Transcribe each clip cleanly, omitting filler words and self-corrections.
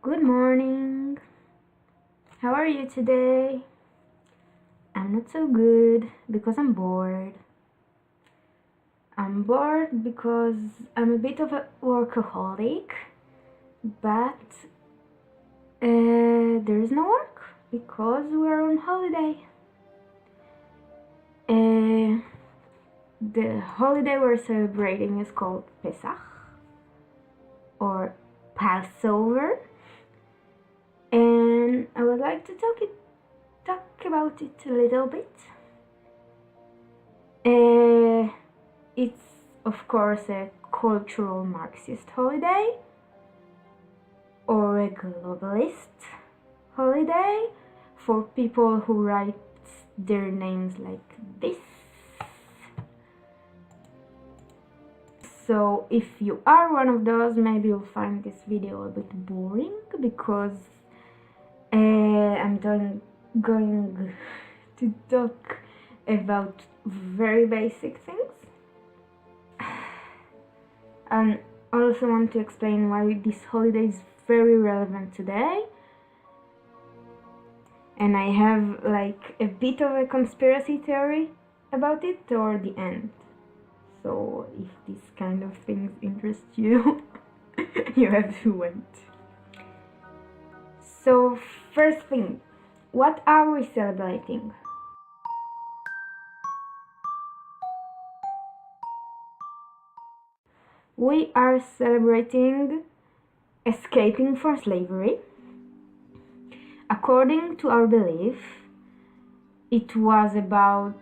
Good morning. How are you today? I'm not so good because I'm bored. I'm bored because I'm a bit of a workaholic, but there is no work because we're on holiday. The holiday we're celebrating is called Pesach or Passover, and I would like to talk about it a little bit. It's of course a cultural Marxist holiday or a globalist holiday for people who write their names like this. So if you are one of those, maybe you'll find this video a bit boring because I'm going to talk about very basic things. And I also want to explain why this holiday is very relevant today. And I have like a bit of a conspiracy theory about it toward the end. So if this kind of things interest you, you have to wait. So first thing, what are we celebrating? We are celebrating escaping from slavery. According to our belief, it was about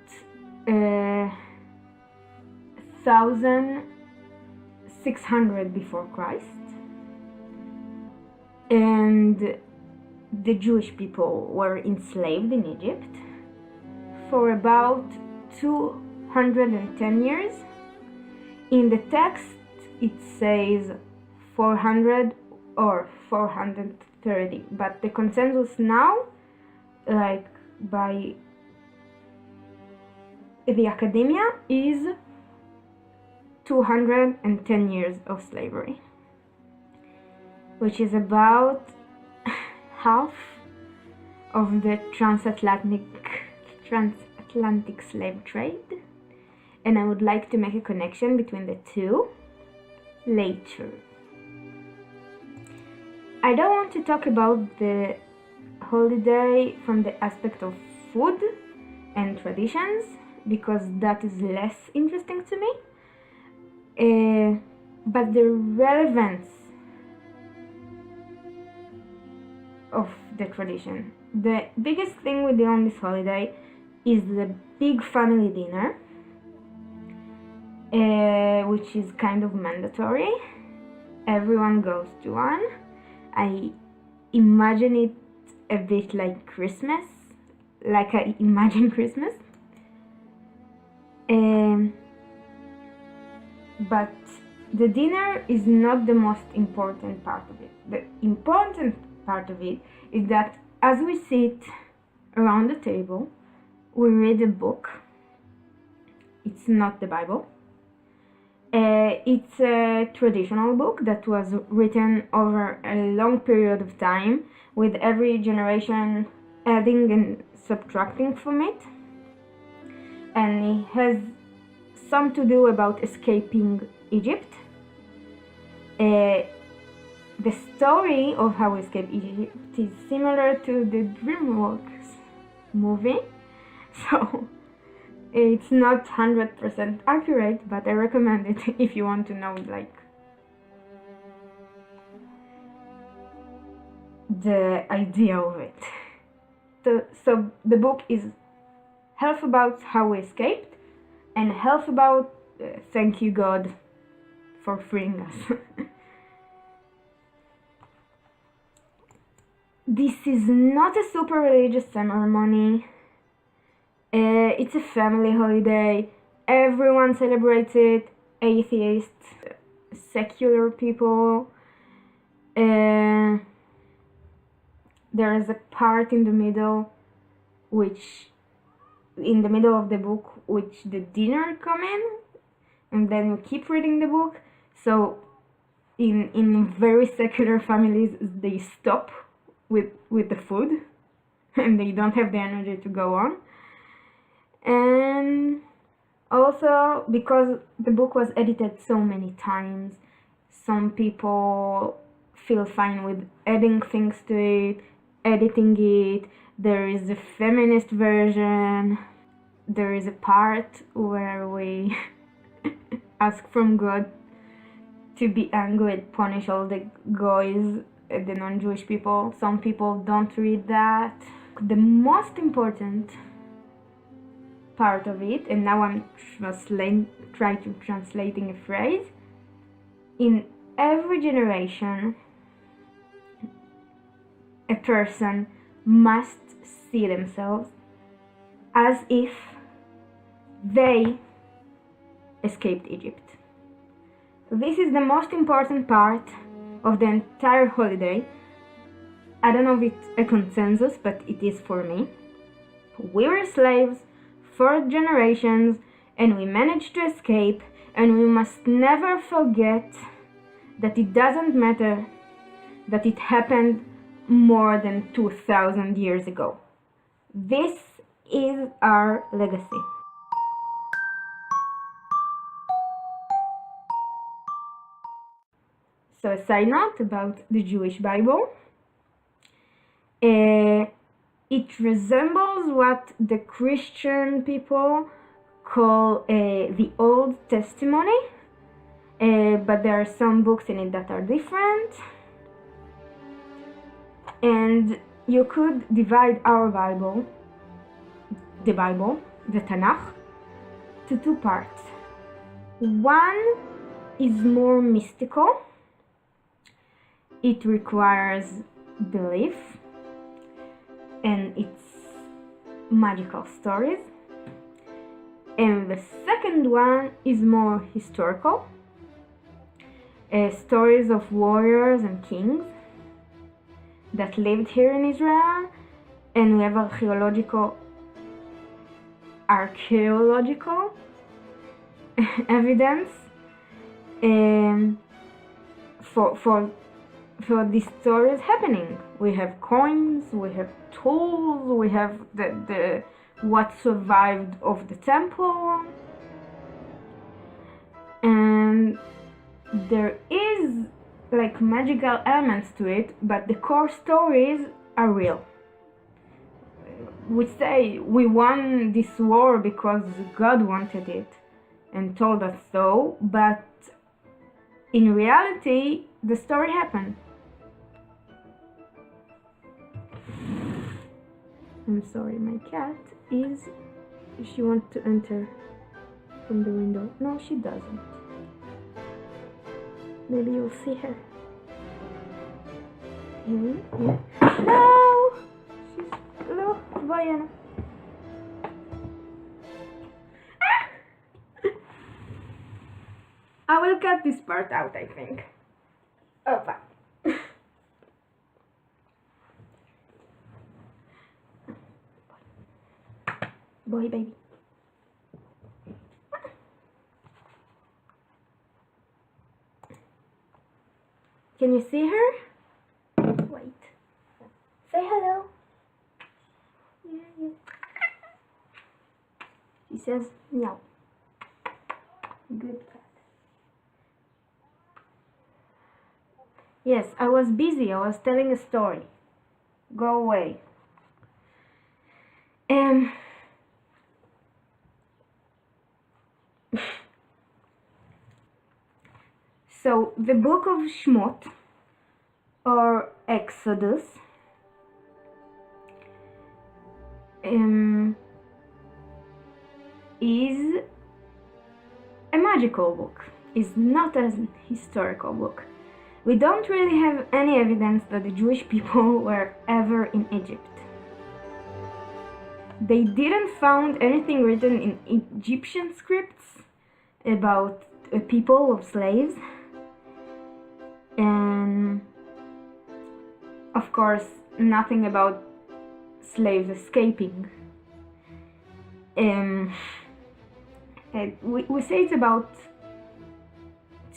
1600 before Christ, and the Jewish people were enslaved in Egypt for about 210 years. In the text it says 400 or 430, but the consensus now, like by the academia, is 210 years of slavery, which is about half of the transatlantic slave trade, and I would like to make a connection between the two later. I don't want to talk about the holiday from the aspect of food and traditions because that is less interesting to me, but the relevance of the tradition. The biggest thing we do on this holiday is the big family dinner, which is kind of mandatory. Everyone goes to one. I imagine it a bit like Christmas, like I imagine Christmas. But the dinner is not the most important part of it. The important part of it is that as we sit around the table, we read a book. It's not the Bible. It's a traditional book that was written over a long period of time, with every generation adding and subtracting from it. And it has some to do about escaping Egypt. The story of how we escape Egypt is similar to the DreamWorks movie, so it's not 100% accurate, but I recommend it if you want to know like the idea of it. So the book is half about how we escaped and half about thank you God for freeing us. This is not a super religious ceremony. It's a family holiday. Everyone celebrates it. Atheists, secular people. There is a part in the middle of the book which the dinner come in, and then we keep reading the book. So in very secular families, they stop with the food and they don't have the energy to go on. And also because the book was edited so many times, some people feel fine with adding things to it, editing it. There is a feminist version. There is a part where we ask from God to be angry and punish all the goys, the non-Jewish people. Some people don't read that. The most important part of it, and now I'm trying to translating a phrase, in every generation a person must see themselves as if they escaped Egypt. This is the most important part of the entire holiday. I don't know if it's a consensus, but it is for me. We were slaves for generations and we managed to escape, and we must never forget that it doesn't matter that it happened more than 2,000 years ago. This is our legacy. So a side note about the Jewish Bible. It resembles what the Christian people call the Old Testimony, but there are some books in it that are different. And you could divide our Bible, the Tanakh, to two parts. One is more mystical. It requires belief, and it's magical stories. And the second one is more historical, stories of warriors and kings that lived here in Israel, and we have archaeological evidence for these stories happening. We have coins, we have tools, we have the what survived of the temple, and there is like magical elements to it, but the core stories are real. We say we won this war because God wanted it and told us so, but in reality the story happened. I'm sorry, my cat she wants to enter from the window. No, she doesn't. Maybe you'll see her. Here. No! Hello, Vayana. I will cut this part out, I think. Oh, fine. Boy, baby. Can you see her? Wait. Say hello. Yeah. She says no. Good cat. Yes, I was busy. I was telling a story. Go away. So the book of Shmot, or Exodus, is a magical book. It's not a historical book. We don't really have any evidence that the Jewish people were ever in Egypt. They didn't found anything written in Egyptian scripts about a people of slaves. And of course, nothing about slaves escaping. We say it's about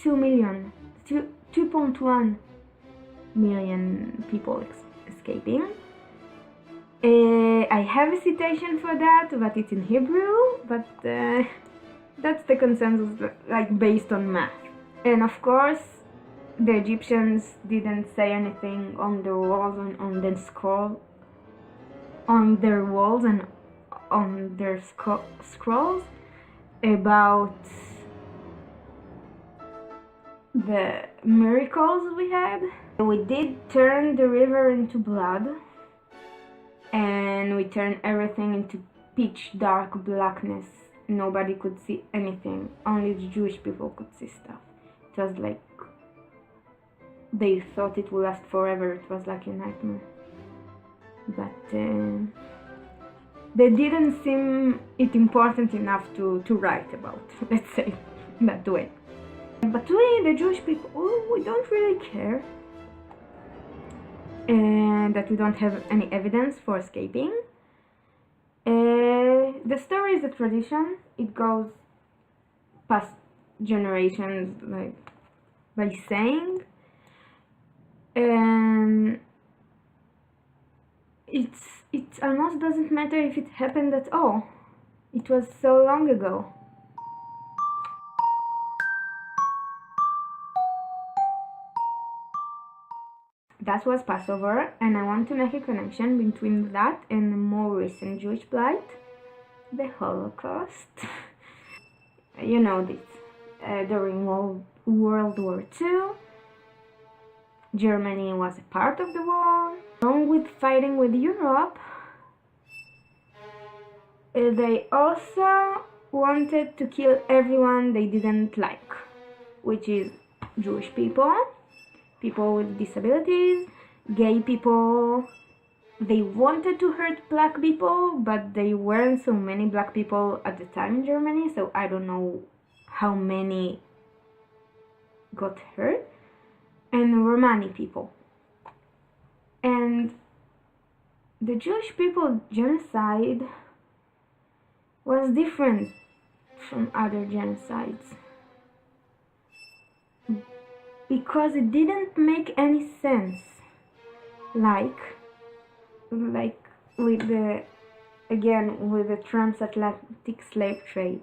2 2.1 million people escaping. I have a citation for that, but it's in Hebrew, but that's the consensus, like based on math. And of course, the Egyptians didn't say anything on their walls and on the scroll, on their walls and on their scrolls about the miracles we had. We did turn the river into blood, and we turned everything into pitch dark blackness. Nobody could see anything, only the Jewish people could see stuff. It was like they thought it would last forever. It was like a nightmare. But they didn't seem it important enough to write about, let's say that way. But we, the Jewish people, we don't really care. And that we don't have any evidence for escaping. The story is a tradition. It goes past generations, like by saying, and it almost doesn't matter if it happened at all. It was so long ago. That was Passover, and I want to make a connection between that and the more recent Jewish plight, the Holocaust. You know this. During World War II, Germany was a part of the war. Along with fighting with Europe, they also wanted to kill everyone they didn't like, which is Jewish people, people with disabilities, gay people. They wanted to hurt black people, but there weren't so many black people at the time in Germany, so I don't know how many got hurt. And Romani people. And the Jewish people genocide was different from other genocides, because it didn't make any sense. Like with the transatlantic slave trade,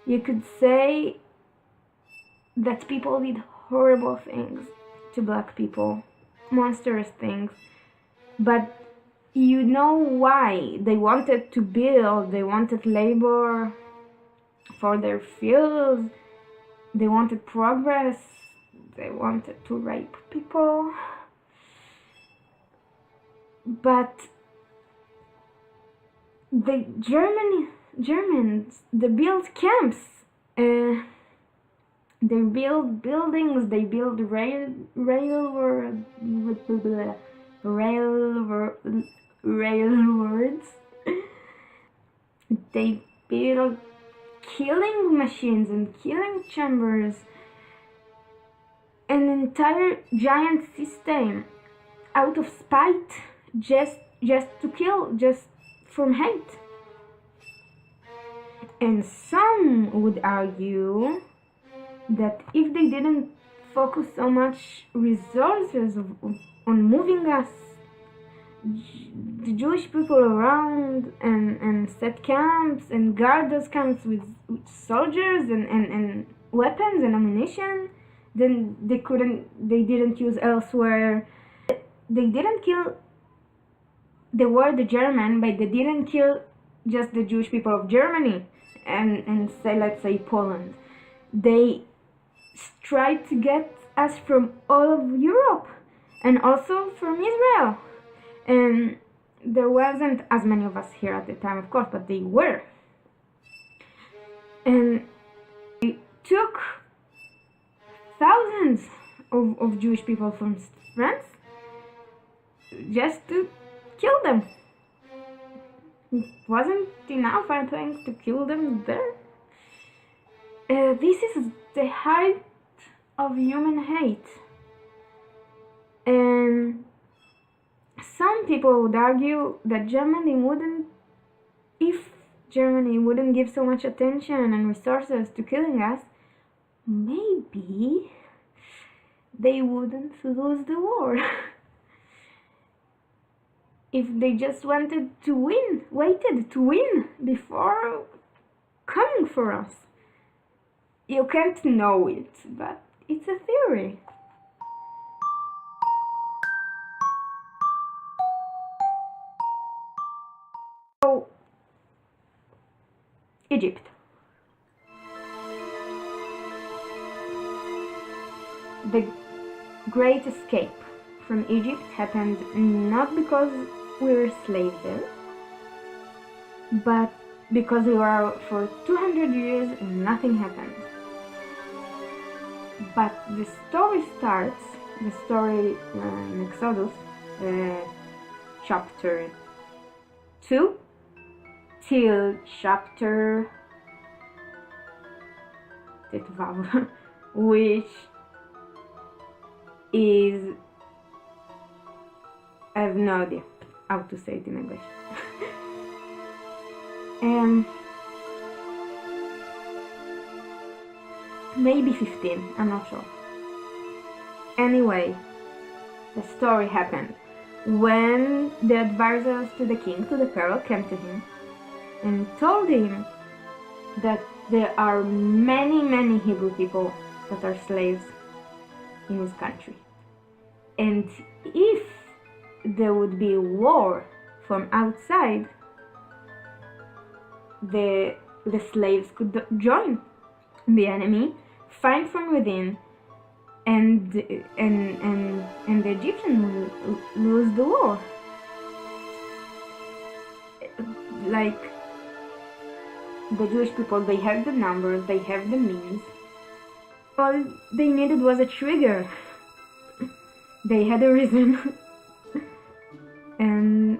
you could say that people did horrible things to black people, monstrous things, but you know why. They wanted to build, they wanted labor for their fields, they wanted progress, they wanted to rape people. But the Germans, they built camps, they build buildings, they build railroads. They build killing machines and killing chambers, an entire giant system out of spite, just to kill, just from hate. And some would argue that if they didn't focus so much resources on moving us, the Jewish people around, and set camps and guard those camps with soldiers and weapons and ammunition, then they didn't use elsewhere. They didn't kill, they were the German, but they didn't kill just the Jewish people of Germany and say, let's say, Poland. They tried to get us from all of Europe and also from Israel. And there wasn't as many of us here at the time, of course, but they were. And they took thousands of Jewish people from France just to kill them. It wasn't enough, I think, to kill them there. This is the height of human hate. And some people would argue that if Germany wouldn't give so much attention and resources to killing us, maybe they wouldn't lose the war. If they just waited to win before coming for us. You can't know it, but it's a theory. So, Egypt. The Great Escape from Egypt happened not because we were slaves there, but because we were for 200 years and nothing happened. But the story starts, the story in Exodus, chapter 2 till chapter Tetvav, which is, I have no idea how to say it in English. Maybe 15, I'm not sure. Anyway, the story happened when the advisors to the king, to the pharaoh, came to him and told him that there are many Hebrew people that are slaves in his country. And if there would be a war from outside, the slaves could join the enemy, fight from within, and the Egyptians will lose the war. Like, the Jewish people, they have the numbers, they have the means. All they needed was a trigger. They had a reason. And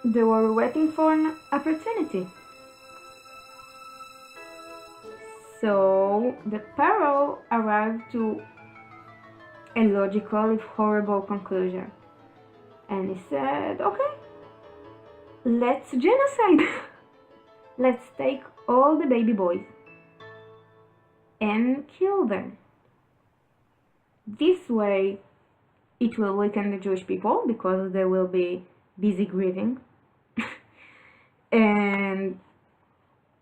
they were waiting for an opportunity. So the pharaoh arrived to a logical, if horrible, conclusion. And he said, okay, let's genocide. Let's take all the baby boys and kill them. This way, it will weaken the Jewish people because they will be busy grieving. And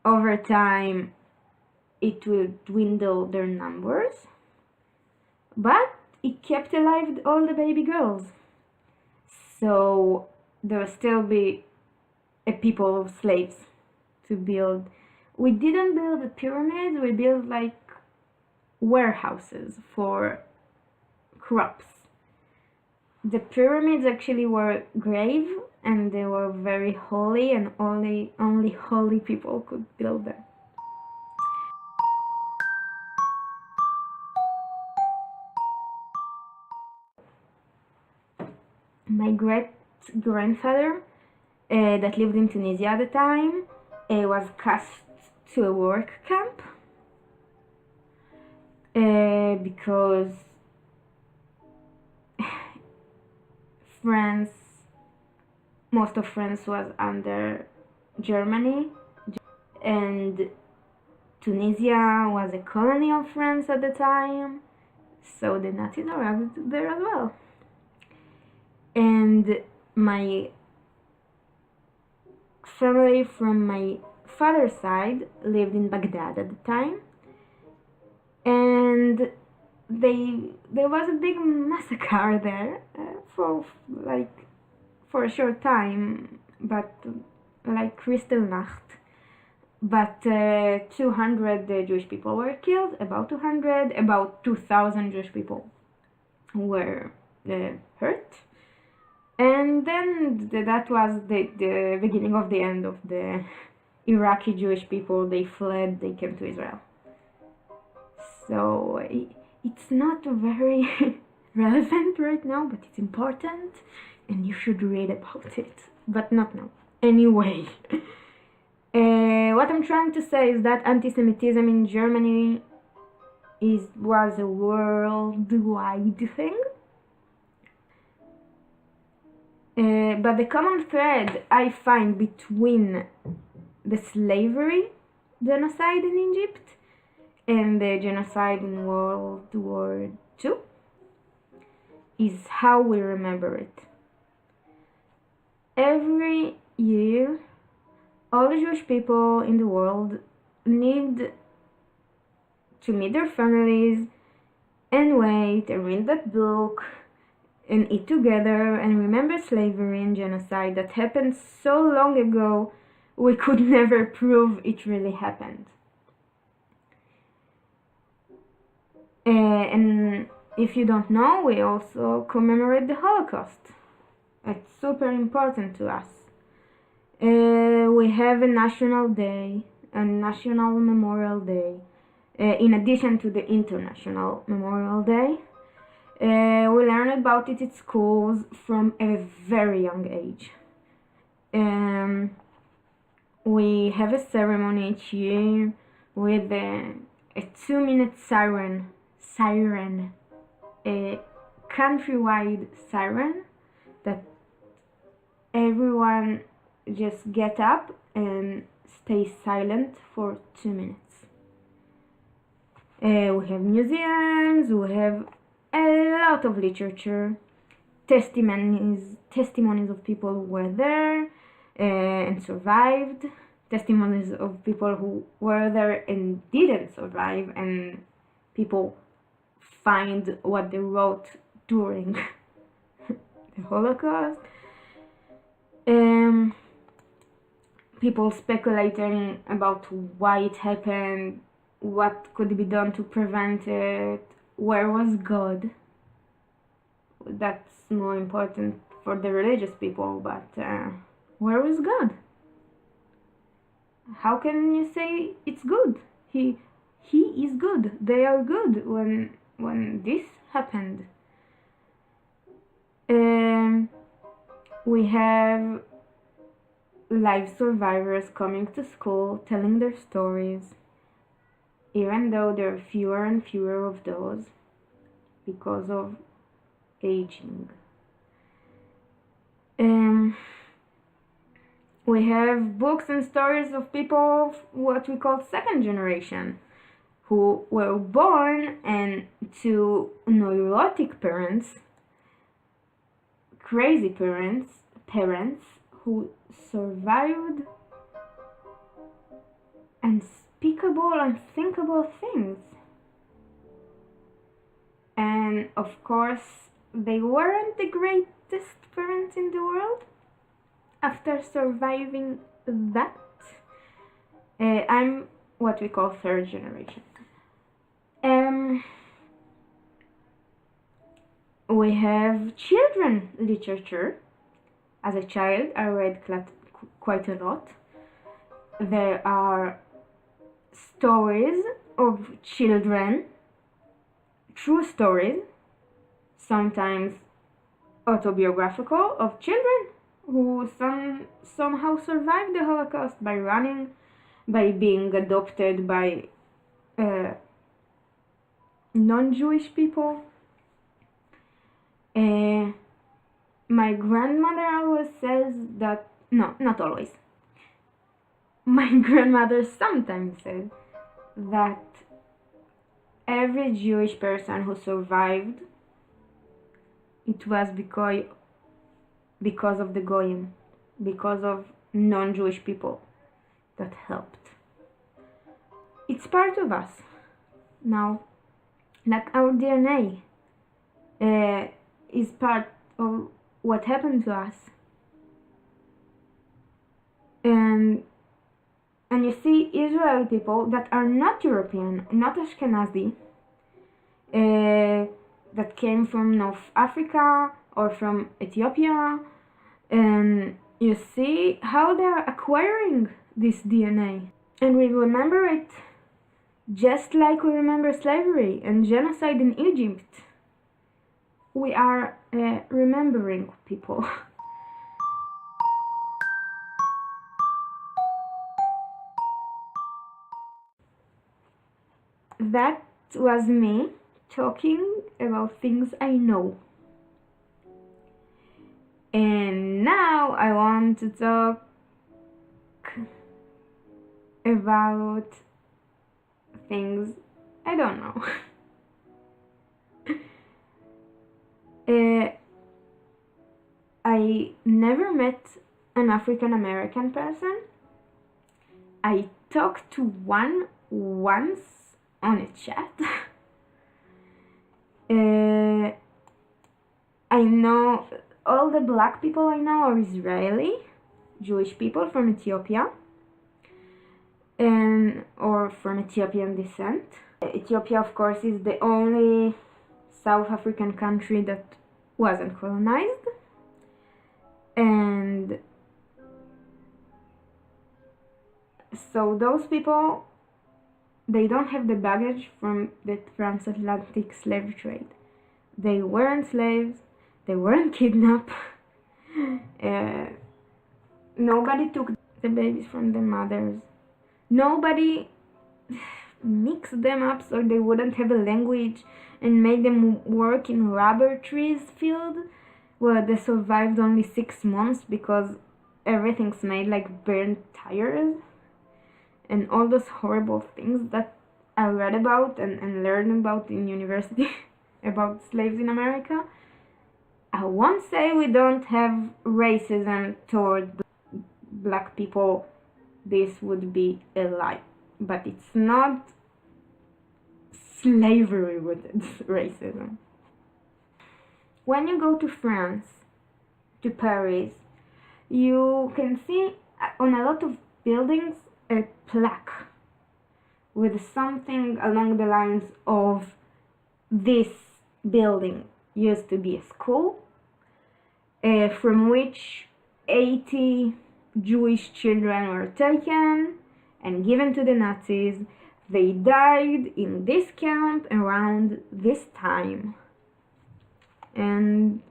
over time, it will dwindle their numbers. But it kept alive all the baby girls. So there will still be a people of slaves to build. We didn't build the pyramids, we built like warehouses for crops. The pyramids actually were grave and they were very holy, and only holy people could build them. My great-grandfather that lived in Tunisia at the time was cast to a work camp because France, most of France was under Germany, and Tunisia was a colony of France at the time, so the Nazis arrived there as well. And my family from my father's side lived in Baghdad at the time, and there was a big massacre there for a short time, but like Kristallnacht. But 200 Jewish people were killed, about 200, about 2,000 Jewish people were hurt. And then that was the beginning of the end of the Iraqi Jewish people. They fled, they came to Israel. So it's not very relevant right now, but it's important and you should read about it, but not now. Anyway, what I'm trying to say is that anti-Semitism in Germany was a worldwide thing. But the common thread I find between the slavery genocide in Egypt and the genocide in World War too, is how we remember it. Every year, all the Jewish people in the world need to meet their families and wait and read that book and eat together and remember slavery and genocide that happened so long ago we could never prove it really happened. And if you don't know, we also commemorate the Holocaust. It's super important to us. We have a national day, a national Memorial Day, in addition to the International Memorial Day. We learn about it at schools from a very young age. We have a ceremony each year with a 2-minute siren, a countrywide siren that everyone just get up and stay silent for 2 minutes. We have museums, we have a lot of literature, testimonies of people who were there and survived, testimonies of people who were there and didn't survive, and people find what they wrote during the Holocaust. People speculating about why it happened, what could be done to prevent it, where was God. That's more important for the religious people, but where was God? How can you say it's good? He is good. They are good when this happened. We have live survivors coming to school telling their stories, even though there are fewer and fewer of those because of aging. We have books and stories of people of what we call second generation, who were born and to neurotic parents, crazy parents who survived unspeakable, unthinkable things. And of course, they weren't the greatest parents in the world. After surviving that, I'm what we call third generation. We have children literature. As a child, I read quite a lot. There are stories of children, true stories, sometimes autobiographical, of children who somehow survived the Holocaust by running, by being adopted by non-Jewish people. My grandmother always says that, no, not always. My grandmother sometimes said that every Jewish person who survived, it was because of the Goyim, because of non-Jewish people that helped. It's part of us now, like our DNA is part of what happened to us. And you see Israeli people that are not European, not Ashkenazi, that came from North Africa or from Ethiopia, and you see how they are acquiring this DNA. And we remember it just like we remember slavery and genocide in Egypt. We are remembering people. That was me talking about things I know. And now I want to talk about things I don't know. I never met an African American person. I talked to one once on a chat. I know all the black people I know are Israeli, Jewish people from Ethiopia, or from Ethiopian descent. Ethiopia, of course, is the only South African country that wasn't colonized. And so those people, they don't have the baggage from the transatlantic slave trade. They weren't slaves, they weren't kidnapped, nobody took the babies from their mothers, nobody mixed them up so they wouldn't have a language and made them work in rubber trees field where they survived only 6 months because everything's made like burnt tires and all those horrible things that I read about and learned about in university about slaves in America. I won't say we don't have racism toward black people. This would be a lie. But it's not slavery with racism. When you go to France, to Paris, you can see on a lot of buildings a plaque with something along the lines of this building used to be a school from which 80 Jewish children were taken and given to the Nazis. They died in this camp around this time. And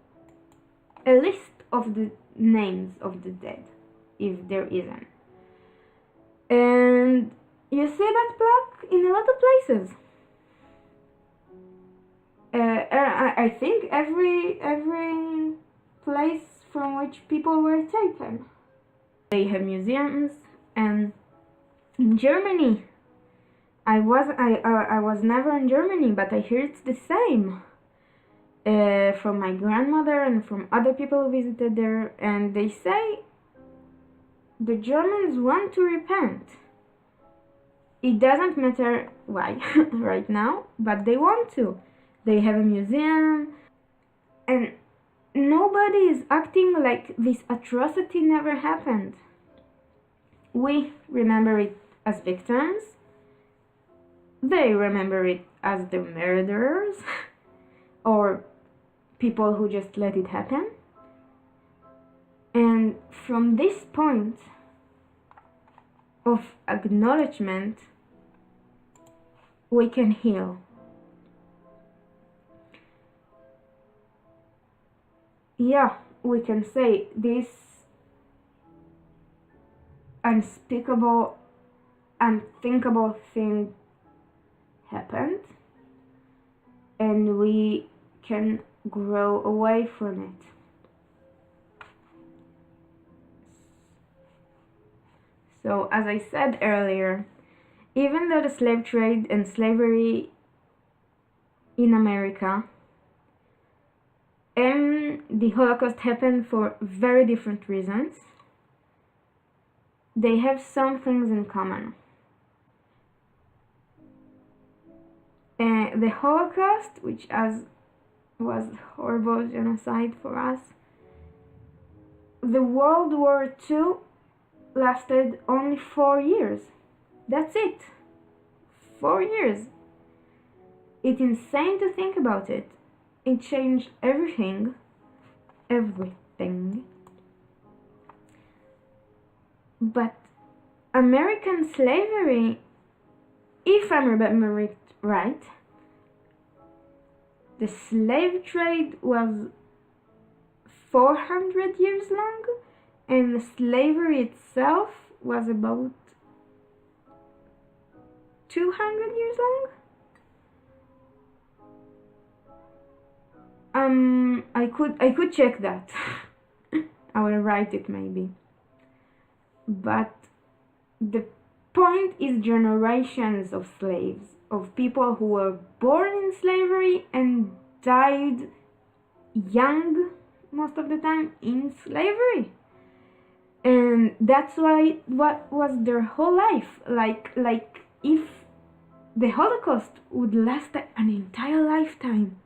a list of the names of the dead, if there isn't. And you see that plaque in a lot of places. I think every place from which people were taken. They have museums, and in Germany, I was never in Germany, but I hear it's the same. From my grandmother and from other people who visited there, and they say the Germans want to repent. It doesn't matter why right now, but they want to. They have a museum, and nobody is acting like this atrocity never happened. We remember it as victims. They remember it as the murderers or people who just let it happen. And from this point of acknowledgement, we can heal. Yeah, we can say this unspeakable, unthinkable thing happened, and we can grow away from it. So, as I said earlier, even though the slave trade and slavery in America and the Holocaust happened for very different reasons, they have some things in common. The Holocaust, which was horrible genocide for us, the World War II lasted only 4 years. That's it. 4 years. It's insane to think about it. It changed everything. Everything. But American slavery, if I remember it right, the slave trade was 400 years long, and the slavery itself was about 200 years long. I could check that. I will write it maybe. But the point is generations of slaves, of people who were born in slavery and died young most of the time in slavery. And that's why what was their whole life like if the Holocaust would last an entire lifetime.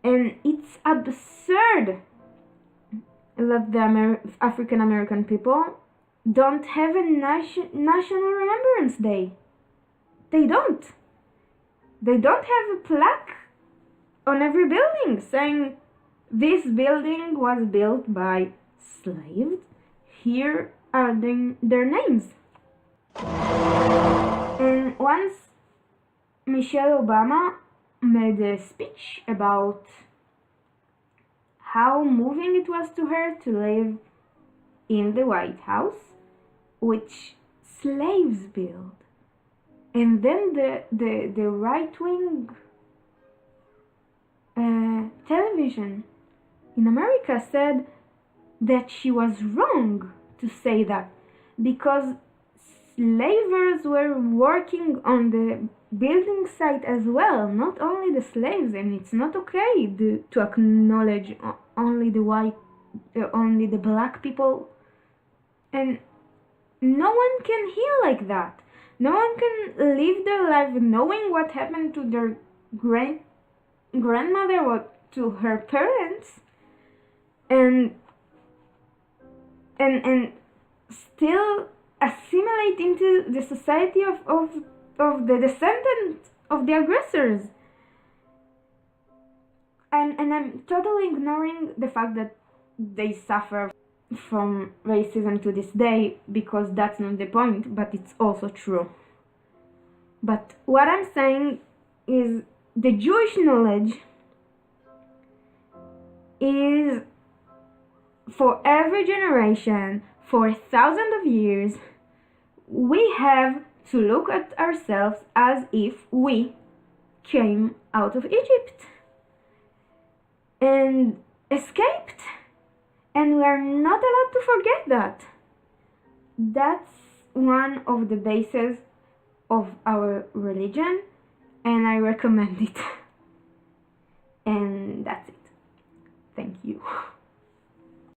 And it's absurd that the African American people don't have a national remembrance day. They don't have a plaque on every building saying this building was built by slaves. Here are their names. And once Michelle Obama made a speech about how moving it was to her to live in the White House, which slaves built. And then the right-wing television in America said that she was wrong to say that because slavers were working on the building site as well, not only the slaves, and it's not okay to acknowledge only the black people. And no one can heal like that. No one can live their life knowing what happened to their grandmother or to her parents, and still assimilate into the society of the descendants of the aggressors. And I'm totally ignoring the fact that they suffer from racism to this day, because that's not the point, but it's also true. But what I'm saying is the Jewish knowledge is for every generation, for 1,000 of years, we have to look at ourselves as if we came out of Egypt and escaped. And we are not allowed to forget that. That's one of the bases of our religion, and I recommend it. And that's it. Thank you.